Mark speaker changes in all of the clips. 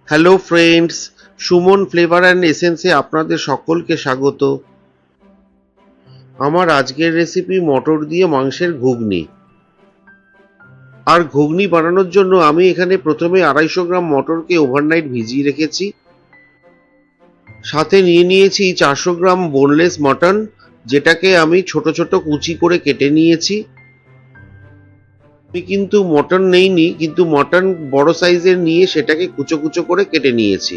Speaker 1: Hello friends, Suman flavour and এসেন্সে আপনাদের সকলকে স্বাগত। আমার আজকের রেসিপি মটর দিয়ে মাংসের ঘুগনি। আর ঘুগনি বানানোর জন্য আমি এখানে প্রথমে 250 গ্রাম মটরকে ওভারনাইট ভিজিয়ে রেখেছি। সাথে নিয়ে নিয়েছি 400 গ্রাম বোনলেস মটন, যেটাকে আমি ছোট ছোট কুচি করে কেটে নিয়েছি। আমি কিন্তু মটন নেইনি, কিন্তু মটন বড় সাইজের নিয়ে সেটাকে কুচো কুচো করে কেটে নিয়েছি।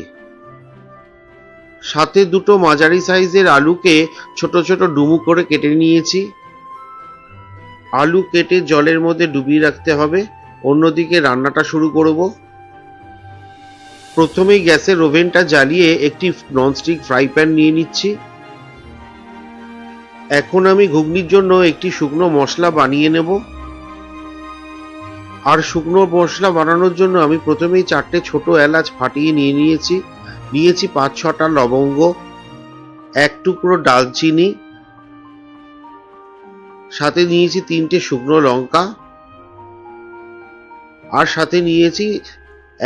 Speaker 1: সাথে দুটো মাঝারি সাইজের আলুকে ছোট ছোট ডুমু করে কেটে নিয়েছি। আলু কেটে জলের মধ্যে ডুবিয়ে রাখতে হবে। অন্যদিকে রান্নাটা শুরু করব। প্রথমেই গ্যাসের ওভেনটা জ্বালিয়ে একটি ননস্টিক ফ্রাই প্যান নিয়ে নিচ্ছি। এখন আমি ঘুগনির জন্য একটি শুকনো মশলা বানিয়ে নেব। আর শুকনো মশলা বানানোর জন্য আমি প্রথমেই 4টে ছোট এলাচ ফাটিয়ে নিয়েছি। নিয়েছি 5-6টা লবঙ্গ, এক টুকরো ডালচিনি, সাথে নিয়েছি 3টে শুকনো লঙ্কা, আর সাথে নিয়েছি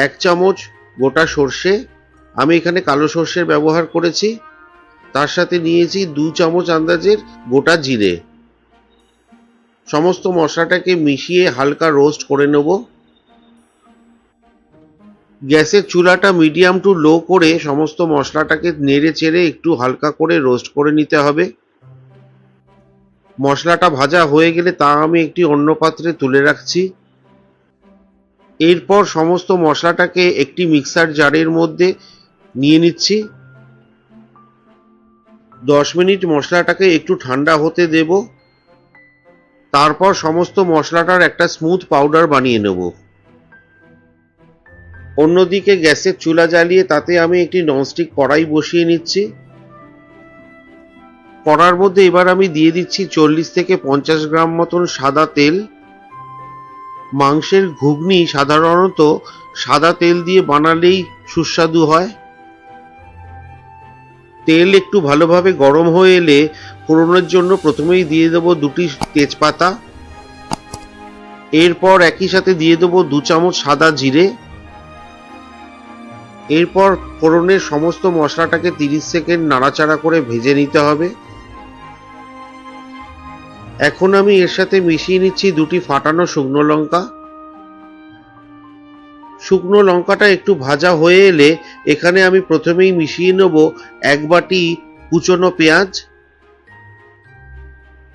Speaker 1: 1 চামচ গোটা সর্ষে। আমি এখানে কালো সর্ষের ব্যবহার করেছি। তার সাথে নিয়েছি 2 চামচ আন্দাজের গোটা জিরে। সমস্ত মশলাটাকে মিশিয়ে হালকা রোস্ট করে নেব। গ্যাসের চুলাটা মিডিয়াম টু লো করে সমস্ত মশলাটাকে নেড়ে চেড়ে একটু হালকা করে রোস্ট করে নিতে হবে। মশলাটা ভাজা হয়ে গেলে তা আমি একটি অন্য পাত্রে তুলে রাখছি। এরপর সমস্ত মশলাটাকে একটি মিক্সার জারের মধ্যে নিয়ে নিচ্ছি। 10 মিনিট মশলাটাকে একটু ঠান্ডা হতে দেব। তারপর সমস্ত মশলাটার একটা স্মুথ পাউডার বানিয়ে নেব। অন্যদিকে গ্যাসের চুলা জ্বালিয়ে তাতে আমি একটি ননস্টিক কড়াই বসিয়ে নিচ্ছি। কড়ার মধ্যে এবার আমি দিয়ে দিচ্ছি 40 থেকে 50 গ্রাম মতন সাদা তেল। মাংসের ঘুগনি সাধারণত সাদা তেল দিয়ে বানালেই সুস্বাদু হয়। তেল একটু ভালোভাবে গরম হয়ে এলে ফোড়নের জন্য প্রথমেই দিয়ে দেবো 2টি তেজপাতা। এরপর একই সাথে দিয়ে দেবো 2 চামচ সাদা জিরে। এরপর ফোড়নের সমস্ত মশলাটাকে 30 সেকেন্ড নাড়াচাড়া করে ভেজে নিতে হবে। এখন আমি এর সাথে মিশিয়ে নিচ্ছি 2টি ফাটানো শুকনো লঙ্কা। শুকনো লঙ্কাটা একটু ভাজা হয়ে এলে এখানে আমি প্রথমেই মিশিয়ে নেব 1 বাটি কুচনো পেঁয়াজ।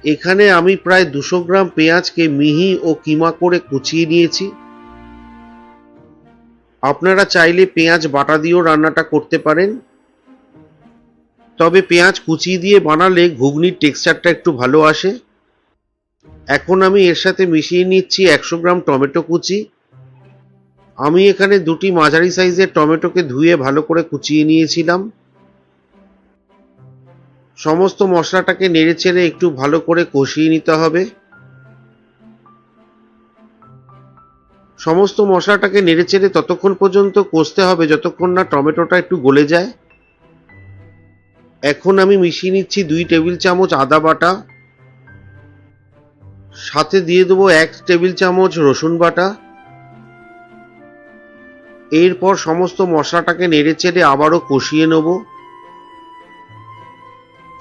Speaker 1: এখানে আমি প্রায় 200 গ্রাম পেঁয়াজকে মিহি ও কিমা করে কুচিয়ে নিয়েছি। আপনারা চাইলে পেঁয়াজ বাটা দিয়েও রান্নাটা করতে পারেন, তবে পেঁয়াজ কুচি দিয়ে বানালে ঘুগনির টেক্সচারটা একটু ভালো আসে। এখন আমি এর সাথে মিশিয়ে নিচ্ছি 100 গ্রাম টমেটো কুচি। আমি এখানে 2টি মাঝারি সাইজের টমেটোকে ধুয়ে ভালো করে কুচিয়ে নিয়েছিলাম। সমস্ত মশলাটাকে নেড়েচেড়ে একটু ভালো করে কষিয়ে নিতে হবে। সমস্ত মশলাটাকে নেড়েচেড়ে ততক্ষণ পর্যন্ত কষতে হবে যতক্ষণ না টমেটোটা একটু গলে যায়। এখন আমি মিশিয়ে নিচ্ছি 2 টেবিল চামচ আদা বাটা, সাথে দিয়ে দেবো 1 টেবিল চামচ রসুন বাটা। এরপর সমস্ত মশলাটাকে নেড়েচেড়ে আবারও কষিয়ে নেব।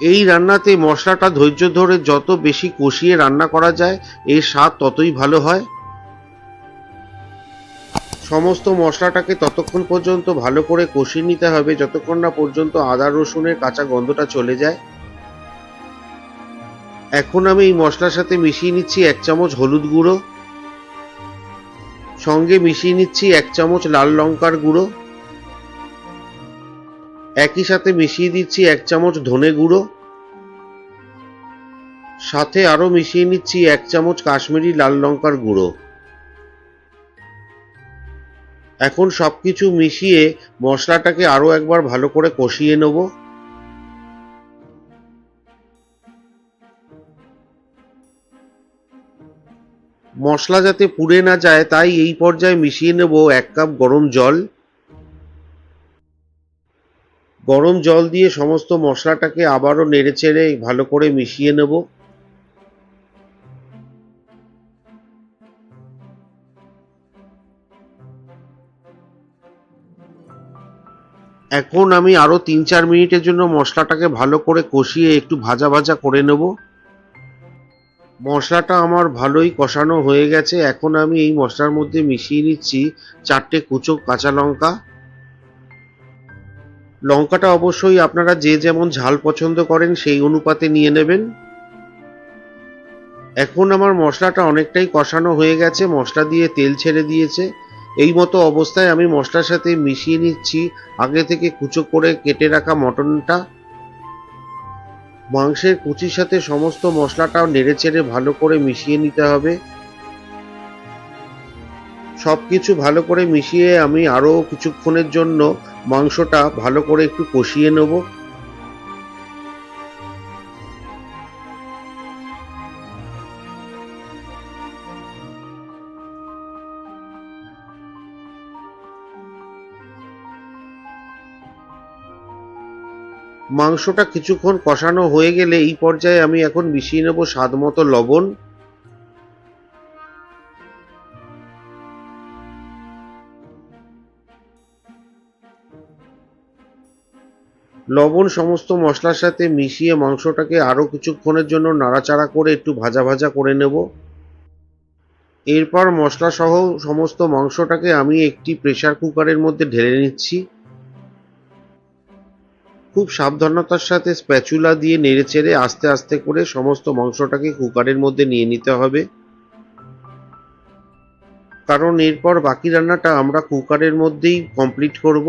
Speaker 1: এই রান্নাতে মশলাটা ধৈর্য ধরে যত বেশি কষিয়ে রান্না করা যায় এর স্বাদ ততই ভালো হয়। সমস্ত মশলাটাকে ততক্ষণ পর্যন্ত ভালো করে কষিয়ে নিতে হবে যতক্ষণ না পর্যন্ত আদা রসুনের কাঁচা গন্ধটা চলে যায়। এখন আমি এই মশলার সাথে মিশিয়ে নিচ্ছি 1 চামচ হলুদ গুঁড়ো, সঙ্গে মিশিয়ে নিচ্ছি 1 চামচ লাল লঙ্কার গুঁড়ো, একই সাথে মিশিয়ে দিচ্ছি 1 চামচ ধনে গুঁড়ো, সাথে আরও মিশিয়ে নিচ্ছি 1 চামচ কাশ্মীরি লাল লঙ্কার গুঁড়ো। এখন সবকিছু মিশিয়ে মশলাটাকে আরও একবার ভালো করে কষিয়ে নেব। মশলা যাতে পুড়ে না যায় তাই এই পর্যায়ে মিশিয়ে নেব 1 কাপ গরম জল। গরম জল দিয়ে সমস্ত মশলাটাকে আবারও নেড়েচেড়ে ভালো করে মিশিয়ে নেব। এখন আমি আরো 3-4 মিনিটের জন্য মশলাটাকে ভালো করে কষিয়ে একটু ভাজা ভাজা করে নেব। মশলাটা আমার ভালোই কষানো হয়ে গেছে। এখন আমি এই মশলার মধ্যে মিশিয়ে নিচ্ছি 4টে কুচো কাঁচা লঙ্কা। লঙ্কাটা অবশ্যই আপনারা যে যেমন ঝাল পছন্দ করেন সেই অনুপাতে নিয়ে নেবেন। এখন আমার মশলাটা অনেকটাই কষানো হয়ে গেছে, মশলা দিয়ে তেল ছেড়ে দিয়েছে। এই মতো অবস্থায় আমি মশলার সাথে মিশিয়ে নিচ্ছি আগে থেকে কুচো করে কেটে রাখা মটনটা। মাংসের কুচির সাথে সমস্ত মশলাটাও নেড়েচেড়ে ভালো করে মিশিয়ে নিতে হবে। সবকিছু ভালো করে মিশিয়ে আমি আরো কিছুক্ষণের জন্য মাংসটা ভালো করে একটু কষিয়ে নেব। মাংসটা কিছুক্ষণ কষানো হয়ে গেলে এই পর্যায়ে আমি এখন মিশিয়ে নেব স্বাদ মতো লবণ। লবণ সমস্ত মশলার সাথে মিশিয়ে মাংসটাকে আরো কিছুক্ষণের জন্য নাড়াচাড়া করে একটু ভাজা ভাজা করে নেব। এরপর মশলা সহ সমস্ত মাংসটাকে আমি একটি প্রেসার কুকারের মধ্যে ঢেলে নিচ্ছি। খুব সাবধানতার সাথে স্প্যাচুলা দিয়ে নেড়েচেড়ে আস্তে আস্তে করে সমস্ত মাংসটাকে কুকারের মধ্যে নিয়ে নিতে হবে, কারণ এরপর বাকি রান্নাটা আমরা কুকারের মধ্যেই কমপ্লিট করব।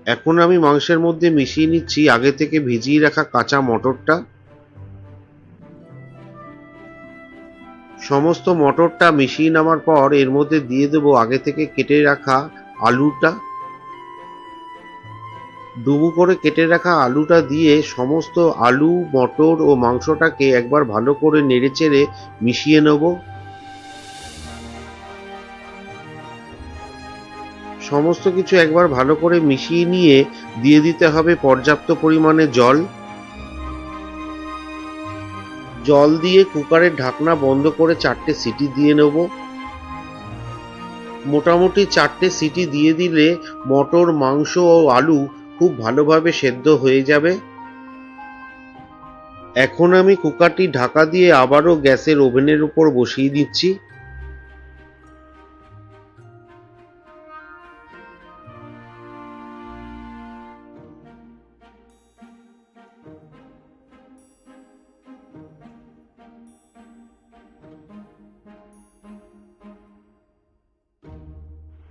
Speaker 1: এখন আমি মাংসের মধ্যে মিশিয়ে নিচ্ছি আগে থেকে ভিজিয়ে রাখা কাঁচা মটরটা। সমস্ত মটরটা মিশিয়ে নেওয়ার পর এর মধ্যে দিয়ে দেবো আগে থেকে কেটে রাখা আলুটা। ডুবু করে কেটে রাখা আলুটা দিয়ে সমস্ত আলু মটর ও মাংসটাকে একবার ভালো করে নেড়েচেড়ে মিশিয়ে নেব। সমস্ত কিছু একবার ভালো করে মিশিয়ে নিয়ে দিয়ে দিতে হবে পর্যাপ্ত পরিমাণে জল। জল দিয়ে কুকারের ঢাকনা বন্ধ করে 4টে সিটি দিয়ে নেব। মোটামুটি 4টে সিটি দিয়ে দিলে মটর, মাংস ও আলু খুব ভালোভাবে সেদ্ধ হয়ে যাবে। এখন আমি কুকারটি ঢাকা দিয়ে আবারও গ্যাসের ওভেনের উপর বসিয়ে দিচ্ছি।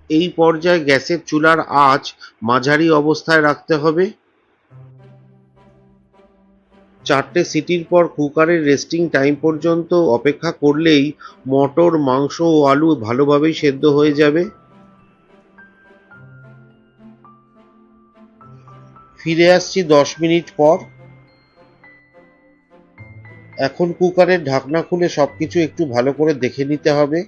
Speaker 1: এই পর্যায়ে গ্যাসের চুলার আঁচ মাঝারি অবস্থায় রাখতে হবে। 4টে সিটির পর কুকারের রেস্টিং টাইম পর্যন্ত অপেক্ষা করলেই মটর, মাংস ও আলু ভালোভাবেই সেদ্ধ হয়ে যাবে। ফিরে আসছি 10 মিনিট পর। এখন কুকারের ঢাকনা খুলে সবকিছু একটু ভালো করে দেখে নিতে হবে।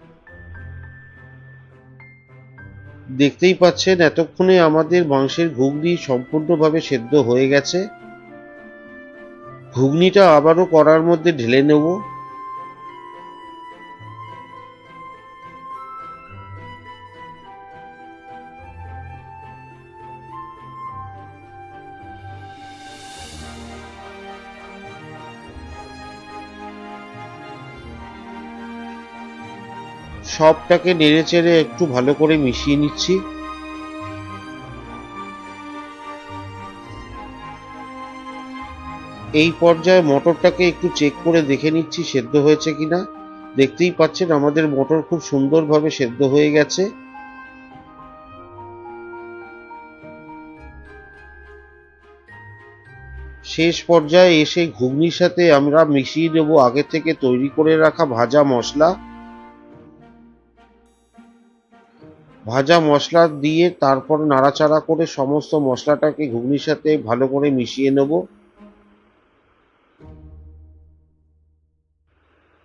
Speaker 1: দেখতেই পাচ্ছেন এতক্ষণে আমাদের মাংসের ঘুগনি সম্পূর্ণভাবে সেদ্ধ হয়ে গেছে। ঘুগনিটা আবারও কড়ার মধ্যে ঢেলে নেব। সবটাকে নেড়েচেড়ে একটু ভালো করে মিশিয়ে নিচ্ছি। এই পর্যায়ে মটরটাকে একটু চেক করে দেখে নিচ্ছি সেদ্ধ হয়েছে কিনা। দেখতেই পাচ্ছেন আমাদের মটর খুব সুন্দরভাবে সেদ্ধ হয়ে গেছে। শেষ পর্যায়ে এসে ঘুগনির সাথে আমরা মিশিয়ে নেব আগে থেকে তৈরি করে রাখা ভাজা মশলা। ভাজা মশলা দিয়ে তারপর নাড়াচাড়া করে সমস্ত মশলাটাকে ঘুগনির সাথে ভালো করে মিশিয়ে নেব।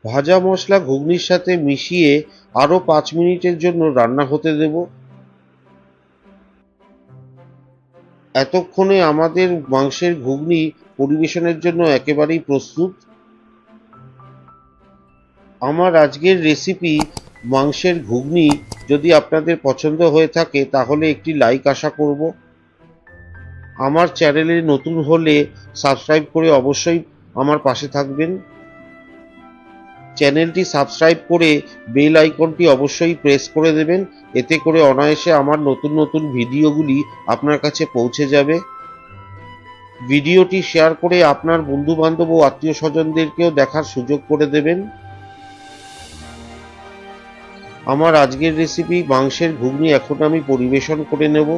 Speaker 1: ভাজা মশলা ঘুগনির সাথে মিশিয়ে আরো 5 মিনিটের জন্য রান্না হতে দেব। এতক্ষণে আমাদের মাংসের ঘুগনি পরিবেশনের জন্য একেবারেই প্রস্তুত। আমার আজকের রেসিপি মাংসের ঘুগনি যদি আপনাদের পছন্দ হয়ে থাকে তাহলে একটি লাইক আশা করব। আমার চ্যানেলে নতুন হলে সাবস্ক্রাইব করে অবশ্যই আমার পাশে থাকবেন। চ্যানেলটি সাবস্ক্রাইব করে বেল আইকনটি অবশ্যই প্রেস করে দেবেন, এতে করে অনায়াসে আমার নতুন নতুন ভিডিওগুলি আপনার কাছে পৌঁছে যাবে। ভিডিওটি শেয়ার করে আপনার বন্ধুবান্ধব ও আত্মীয় স্বজনদেরকেও দেখার সুযোগ করে দেবেন। আমার আজকের রেসিপি মাংসের ঘুগনি এখন আমি পরিবেশন করে নেব।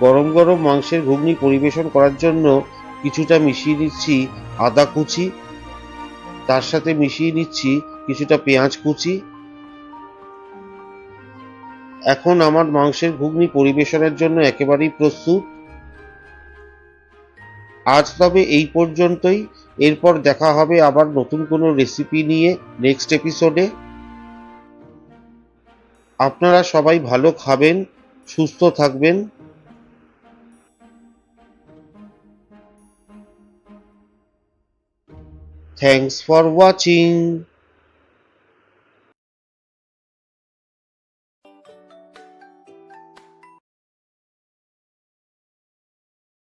Speaker 1: গরম গরম মাংসের ঘুগনি পরিবেশন করার জন্য কিছুটা মিশিয়ে নিচ্ছি আদা কুচি, তার সাথে মিশিয়ে নিচ্ছি কিছুটা পেঁয়াজ কুচি। এখন আমার মাংসের ঘুগনি পরিবেশনের জন্য একেবারেই প্রস্তুত। আজ তবে এই পর্যন্তই। এরপর দেখা হবে আবার নতুন কোনো রেসিপি নিয়ে নেক্সট এপিসোডে। আপনারা সবাই ভালো খাবেন, সুস্থ থাকবেন। Thanks for watching.